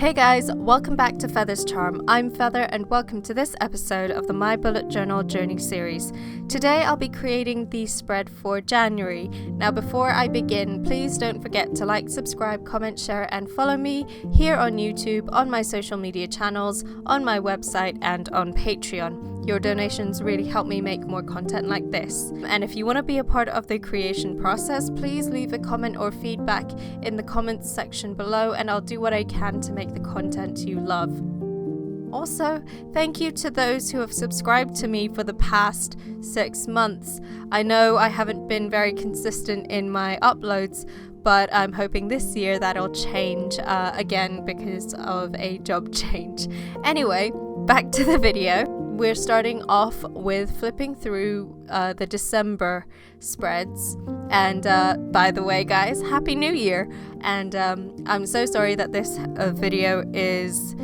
Hey guys, welcome back to Feather's Charm. I'm Feather and welcome to this episode of the My Bullet Journal Journey series. Today I'll be creating the spread for January. Now before I begin, please don't forget to like, subscribe, comment, share and follow me here on YouTube, on my social media channels, on my website and on Patreon. Your donations really help me make more content like this. And if you want to be a part of the creation process, please leave a comment or feedback in the comments section below and I'll do what I can to make the content you love. Also, thank you to those who have subscribed to me for the past 6 months. I know I haven't been very consistent in my uploads, but I'm hoping this year that'll change again because of a job change. Anyway, back to the video. We're starting off with flipping through the December spreads. And by the way, guys, Happy New Year! And I'm so sorry that this video is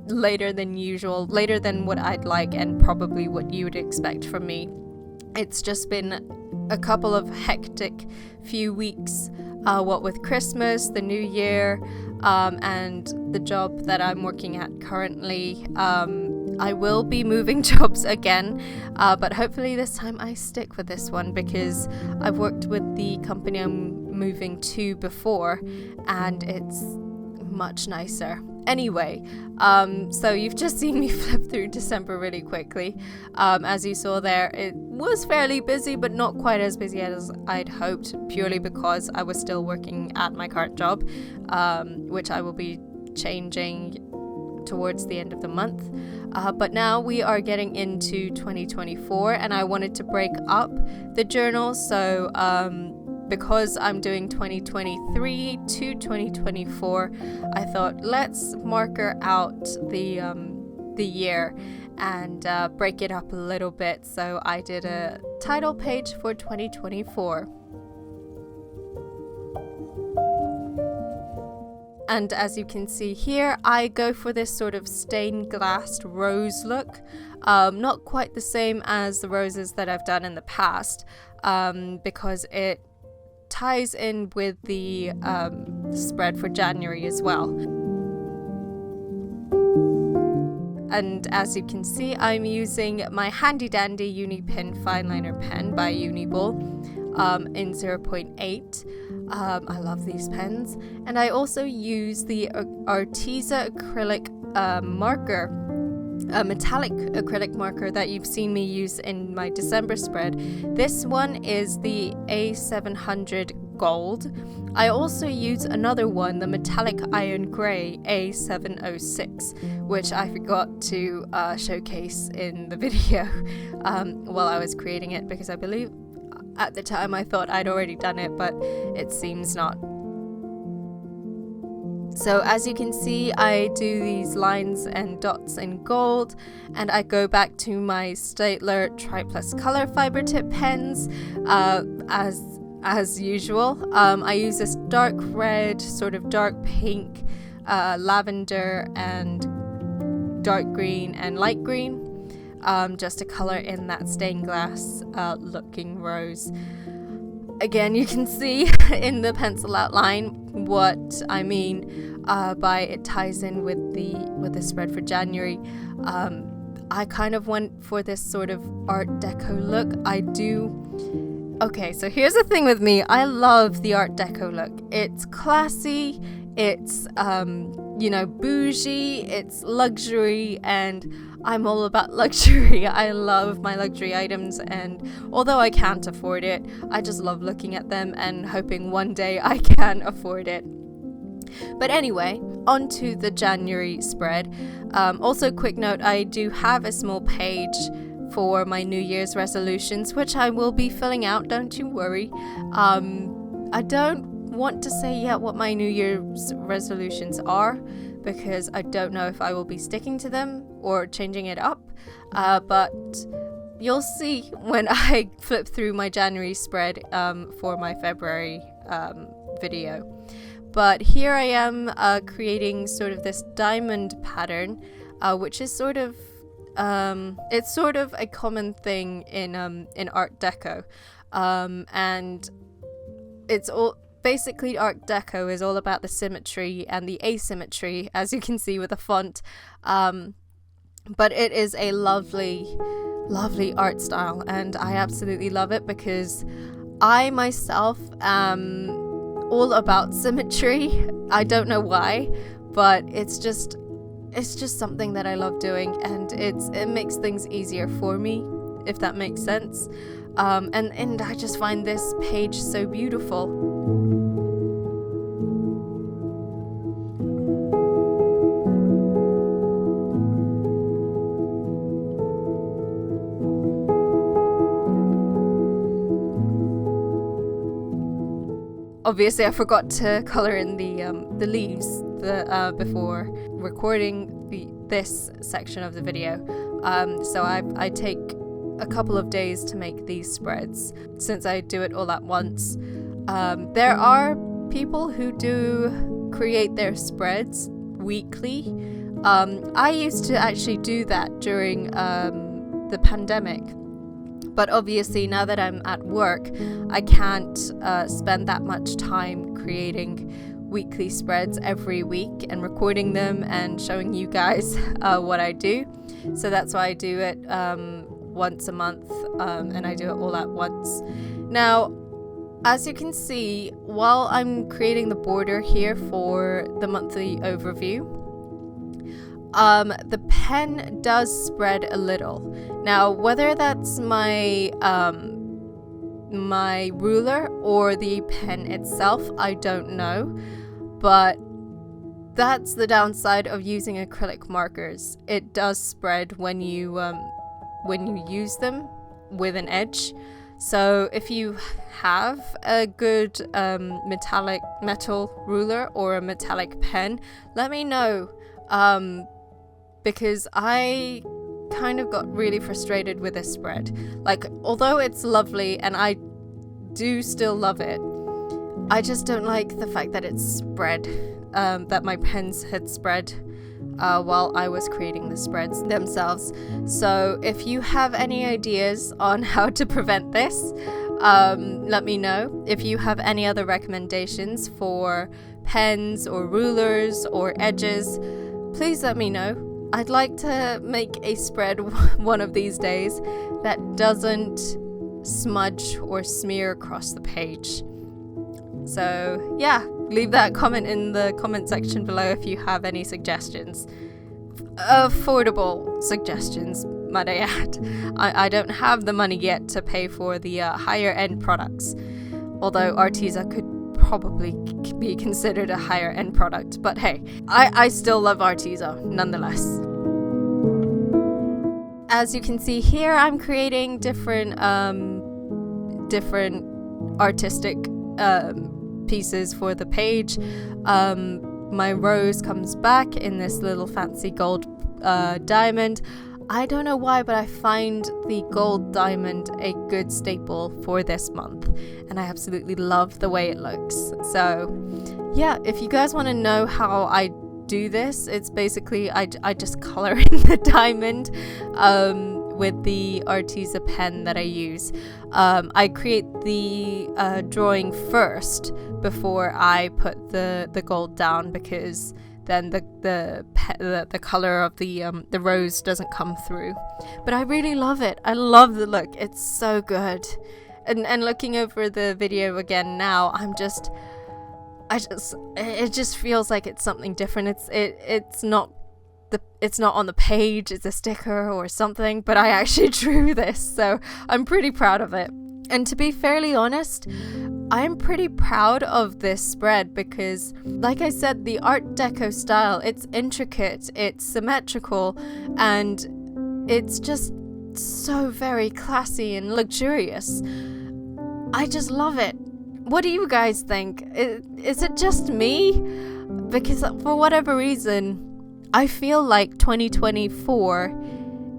later than usual, later than what I'd like and probably what you would expect from me. It's just been a couple of hectic few weeks, what with Christmas, the New Year, and the job that I'm working at currently. I will be moving jobs again, but hopefully this time I stick with this one because I've worked with the company I'm moving to before and it's much nicer. Anyway, so you've just seen me flip through December really quickly. As you saw there, it was fairly busy, but not quite as busy as I'd hoped, purely because I was still working at my current job, which I will be changing towards the end of the month. But now we are getting into 2024 and I wanted to break up the journal, so because I'm doing 2023 to 2024, I thought let's marker out the year and break it up a little bit. So I did a title page for 2024. And as you can see here, I go for this sort of stained glass rose look. Not quite the same as the roses that I've done in the past, because it ties in with the spread for January as well. And as you can see, I'm using my handy dandy Uni Pin fine liner pen by Uniball in 0.8. I love these pens. And I also use the Arteza acrylic marker, a metallic acrylic marker that you've seen me use in my December spread. This one is the A700 Gold. I also use another one, the metallic iron grey A706, which I forgot to showcase in the video while I was creating it, because I believe at the time I thought I'd already done it, but it seems not. So as you can see, I do these lines and dots in gold, and I go back to my Staedtler Triplus color fiber tip pens as usual. I use this dark red, sort of dark pink, lavender and dark green and light green, just to color in that stained glass looking rose. Again, you can see in the pencil outline what I mean by it ties in with the spread for January. I kind of went for this sort of Art Deco look. Okay, so here's the thing with me. I love the Art Deco look. It's classy, it's bougie, it's luxury, and I'm all about luxury. I love my luxury items, and although I can't afford it, I just love looking at them and hoping one day I can afford it. But anyway, on to the January spread. Also, quick note, I do have a small page for my New Year's resolutions, which I will be filling out, don't you worry. I don't want to say yet what my New Year's resolutions are, because I don't know if I will be sticking to them or changing it up, but you'll see when I flip through my January spread for my February video. But here I am creating sort of this diamond pattern, which is sort of it's sort of a common thing in Art Deco, and it's all basically Art Deco is all about the symmetry and the asymmetry, as you can see with the font. But it is a lovely, lovely art style, and I absolutely love it because I myself am all about symmetry. I don't know why, but it's just something that I love doing, and it makes things easier for me, if that makes sense. And I just find this page so beautiful. Obviously, I forgot to color in the leaves before recording this section of the video. So I take a couple of days to make these spreads since I do it all at once. There are people who do create their spreads weekly. I used to actually do that during the pandemic. But obviously, now that I'm at work, I can't spend that much time creating weekly spreads every week and recording them and showing you guys what I do. So that's why I do it once a month, and I do it all at once. Now, as you can see, while I'm creating the border here for the monthly overview, the pen does spread a little. Now, whether that's my my ruler or the pen itself, I don't know, but that's the downside of using acrylic markers. It does spread when you use them with an edge. So if you have a good metal ruler or a metallic pen, let me know. Because I kind of got really frustrated with this spread. Like, although it's lovely and I do still love it, I just don't like the fact that it's spread, that my pens had spread while I was creating the spreads themselves. So if you have any ideas on how to prevent this, let me know. If you have any other recommendations for pens or rulers or edges, please let me know. I'd like to make a spread one of these days that doesn't smudge or smear across the page. So yeah, leave that comment in the comment section below if you have any suggestions. Affordable suggestions, might I add. I don't have the money yet to pay for the higher end products, although Arteza could probably be considered a higher end product, but hey, I still love Arteza nonetheless. As you can see here, I'm creating different artistic pieces for the page. My rose comes back in this little fancy gold diamond. I don't know why, but I find the gold diamond a good staple for this month, and I absolutely love the way it looks. So yeah, if you guys want to know how I do this, it's basically I just color in the diamond with the Arteza pen that I use. I create the drawing first before I put the gold down, because then the color of the rose doesn't come through. But I really love it. I love the look. It's so good. And looking over the video again now, it just feels like it's something different. It's not on the page, it's a sticker or something, but I actually drew this, so I'm pretty proud of it. And to be fairly honest, I'm pretty proud of this spread because, like I said, the Art Deco style, it's intricate, it's symmetrical, and it's just so very classy and luxurious. I just love it. What do you guys think? Is it just me? Because for whatever reason, I feel like 2024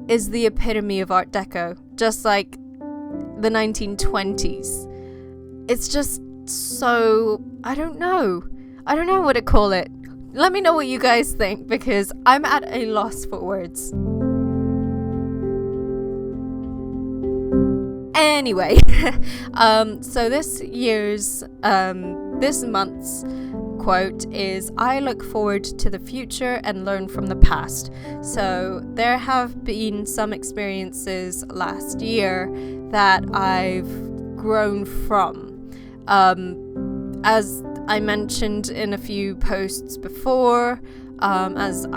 is the epitome of Art Deco, just like the 1920s. It's just so, I don't know what to call it. Let me know what you guys think, because I'm at a loss for words. Anyway, so this year's this month's quote is, "I look forward to the future and learn from the past." So there have been some experiences last year that I've grown from. As I mentioned in a few posts before, as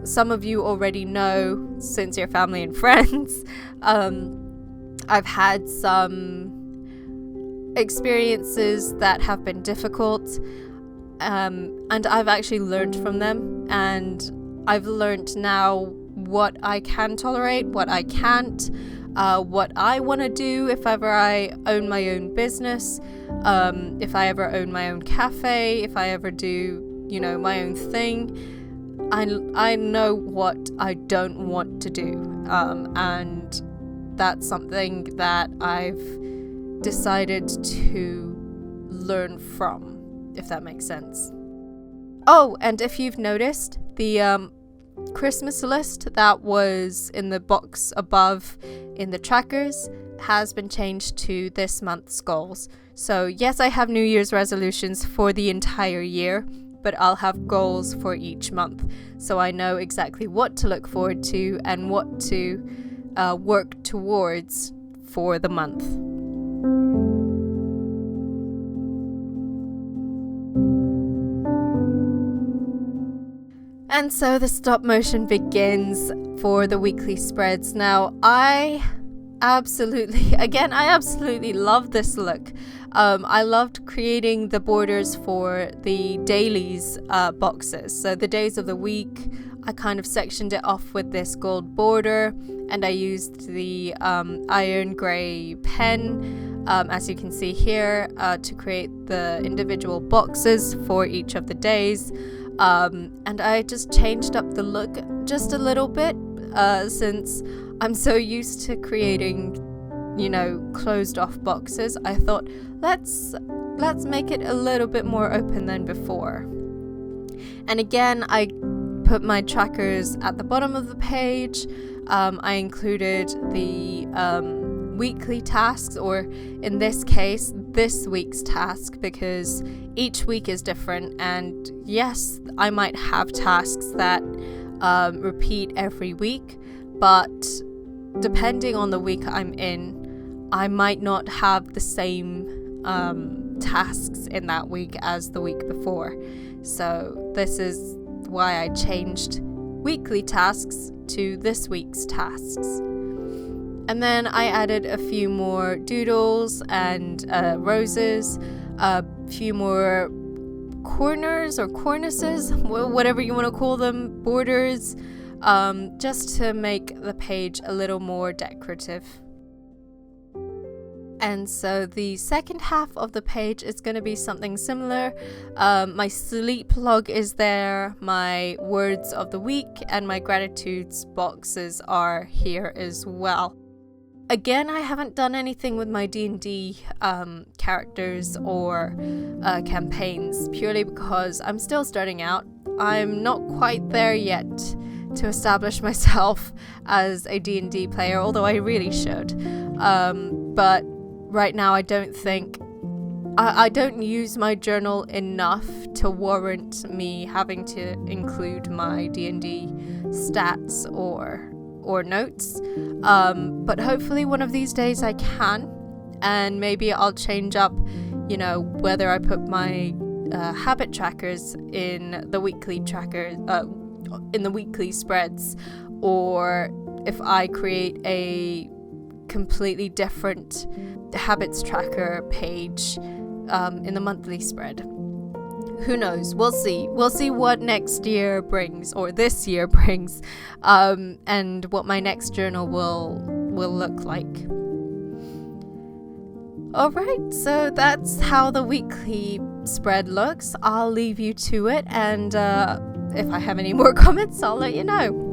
some of you already know, since you're family and friends, I've had some experiences that have been difficult, and I've actually learned from them, and I've learned now what I can tolerate, what I can't, what I want to do if ever I own my own business, if I ever own my own cafe, if I ever do, my own thing. I know what I don't want to do, and that's something that I've decided to learn from, if that makes sense. Oh, and if you've noticed, the Christmas list that was in the box above in the trackers has been changed to this month's goals. So yes, I have New Year's resolutions for the entire year, but I'll have goals for each month, so I know exactly what to look forward to and what to work towards for the month. And so the stop motion begins for the weekly spreads. Now, I absolutely love this look. I loved creating the borders for the dailies boxes. So the days of the week, I kind of sectioned it off with this gold border, and I used the iron grey pen, as you can see here, to create the individual boxes for each of the days. And I just changed up the look just a little bit, since I'm so used to creating, closed off boxes. I thought, let's make it a little bit more open than before. And again, I put my trackers at the bottom of the page. I included the weekly tasks, or in this case, this week's task, because each week is different, and yes, I might have tasks that repeat every week, but depending on the week I'm in, I might not have the same tasks in that week as the week before. So this is why I changed weekly tasks to this week's tasks. And then I added a few more doodles and roses, a few more corners or cornices, whatever you want to call them, borders, just to make the page a little more decorative. And so the second half of the page is going to be something similar. My sleep log is there, my words of the week, and my gratitudes boxes are here as well. Again, I haven't done anything with my D&D characters or campaigns, purely because I'm still starting out. I'm not quite there yet to establish myself as a D&D player, although I really should. But right now, I don't think I don't use my journal enough to warrant me having to include my D&D stats or notes. But hopefully one of these days I can, and maybe I'll change up, whether I put my habit trackers in the weekly in the weekly spreads, or if I create a completely different habits tracker page in the monthly spread. Who knows? We'll see what next year brings, or this year brings, and what my next journal will look like. Alright, so that's how the weekly spread looks. I'll leave you to it, and if I have any more comments, I'll let you know.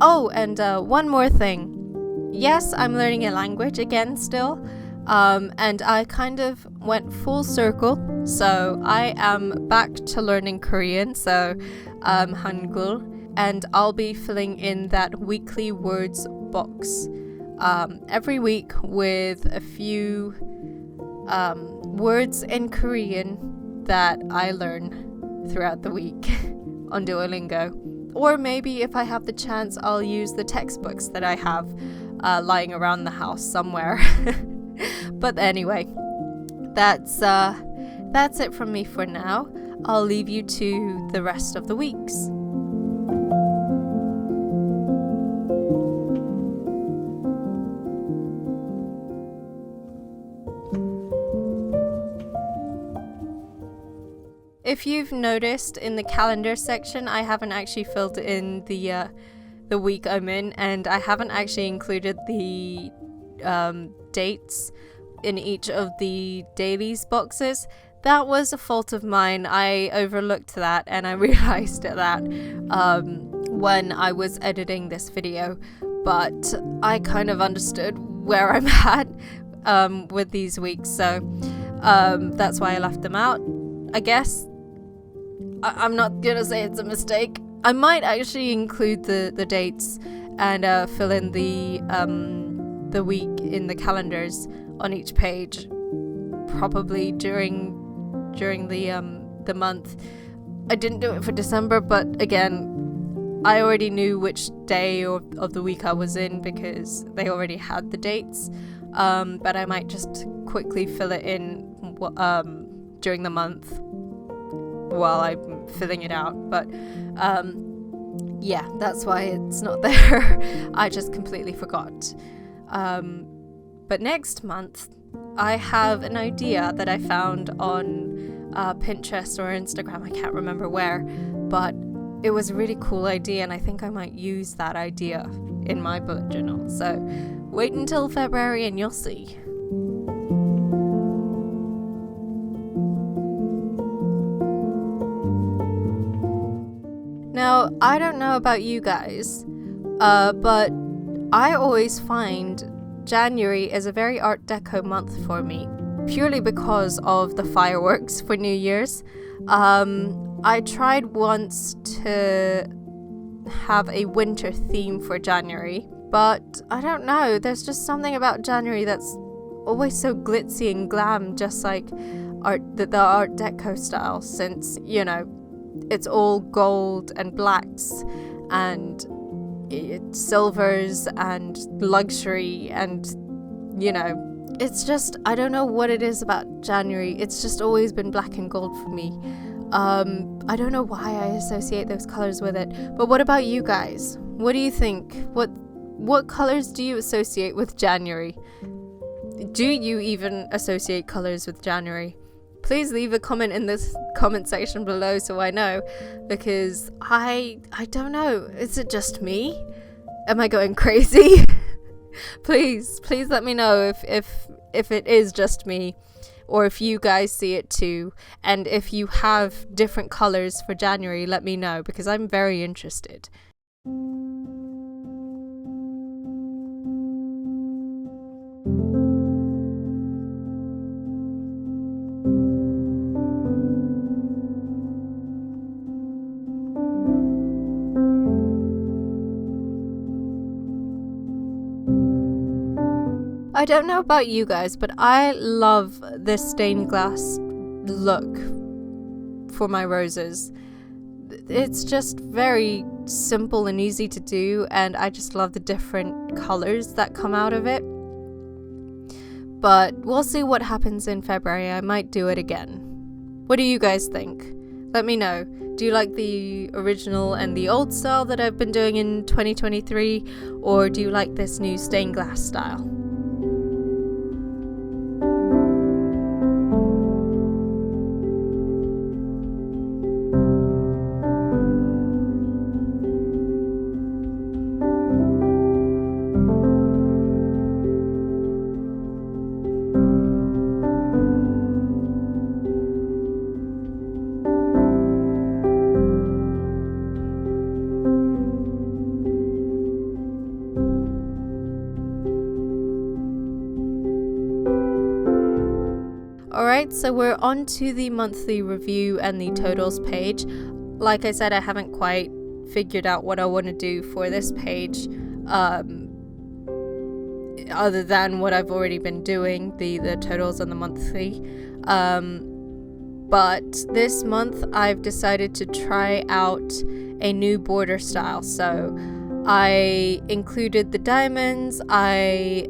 Oh, and one more thing. Yes, I'm learning a language again still, and I kind of went full circle. So I am back to learning Korean, so Hangul, and I'll be filling in that weekly words box every week with a few words in Korean that I learn throughout the week on Duolingo. Or maybe if I have the chance, I'll use the textbooks that I have lying around the house somewhere. But anyway, that's it from me for now. I'll leave you to the rest of the weeks. If you've noticed in the calendar section, I haven't actually filled in the week I'm in, and I haven't actually included the dates in each of the dailies boxes. That was a fault of mine. I overlooked that, and I realized that when I was editing this video, but I kind of understood where I'm at with these weeks, so that's why I left them out, I guess. I'm not gonna say it's a mistake. I might actually include the dates and fill in the week in the calendars on each page, probably during the month. I didn't do it for December, but again, I already knew which day of the week I was in because they already had the dates. But I might just quickly fill it in during the month while I'm filling it out. But yeah, that's why it's not there. I just completely forgot. But next month, I have an idea that I found on Pinterest or Instagram. I can't remember where, but it was a really cool idea, and I think I might use that idea in my bullet journal. So wait until February and you'll see. Now, I don't know about you guys, but I always find January is a very Art Deco month for me, purely because of the fireworks for New Year's. I tried once to have a winter theme for January, but I don't know, there's just something about January that's always so glitzy and glam, just like the Art Deco style, since, you know, it's all gold and blacks and silvers and luxury, and, you know, it's just, I don't know what it is about January. It's just always been black and gold for me. I don't know why I associate those colors with it. But what about you guys? What do you think? What colors do you associate with January? Do you even associate colors with January? Please leave a comment in this comment section below so I know, because I don't know. Is it just me? Am I going crazy? Please let me know if it is just me, or if you guys see it too, and if you have different colors for January, let me know, because I'm very interested. I don't know about you guys, but I love this stained glass look for my roses. It's just very simple and easy to do, and I just love the different colors that come out of it. But we'll see what happens in February. I might do it again. What do you guys think? Let me know. Do you like the original and the old style that I've been doing in 2023, or do you like this new stained glass style? Alright, so we're on to the monthly review and the totals page. Like I said, I haven't quite figured out what I want to do for this page, other than what I've already been doing, the totals and the monthly. But this month I've decided to try out a new border style. So I included the diamonds, I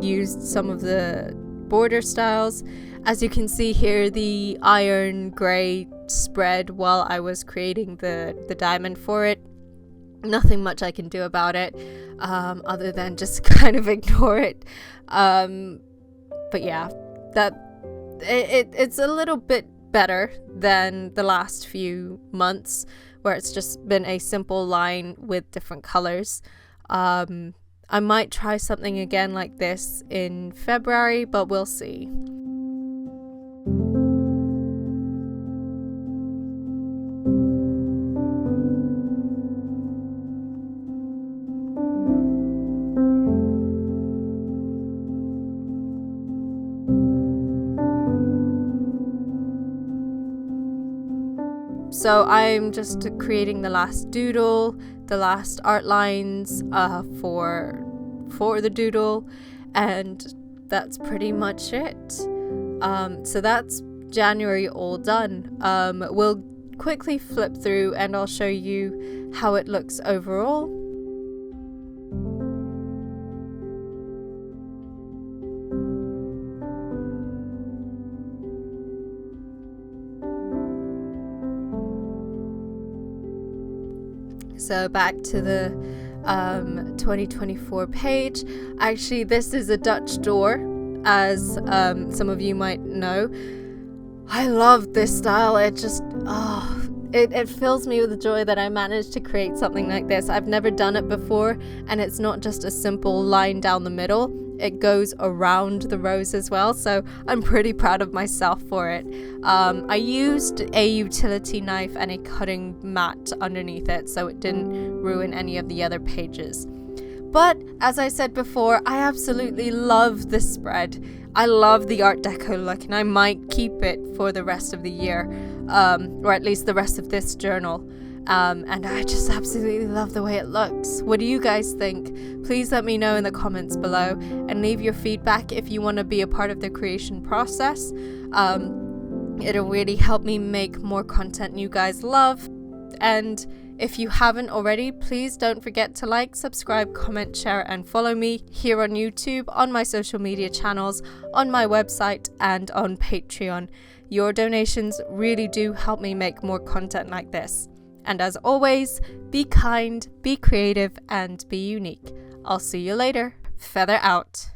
used some of the border styles. As you can see here, the iron grey spread while I was creating the diamond for it. Nothing much I can do about it, other than just kind of ignore it. But yeah, it's a little bit better than the last few months, where it's just been a simple line with different colors. I might try something again like this in February, but we'll see. So I'm just creating the last doodle, the last art lines for the doodle, and that's pretty much it. So that's January all done. We'll quickly flip through and I'll show you how it looks overall. So back to the 2024 page. Actually, this is a Dutch door, as some of you might know. I love this style. It just, it fills me with joy that I managed to create something like this. I've never done it before, and it's not just a simple line down the middle. It goes around the rows as well, so I'm pretty proud of myself for it. I used a utility knife and a cutting mat underneath it, so it didn't ruin any of the other pages. But as I said before, I absolutely love this spread. I love the Art Deco look, and I might keep it for the rest of the year, or at least the rest of this journal. And I just absolutely love the way it looks. What do you guys think? Please let me know in the comments below, and leave your feedback if you want to be a part of the creation process. It'll really help me make more content you guys love. And if you haven't already, please don't forget to like, subscribe, comment, share, and follow me here on YouTube, on my social media channels, on my website, and on Patreon. Your donations really do help me make more content like this. And as always, be kind, be creative, and be unique. I'll see you later. Feather out.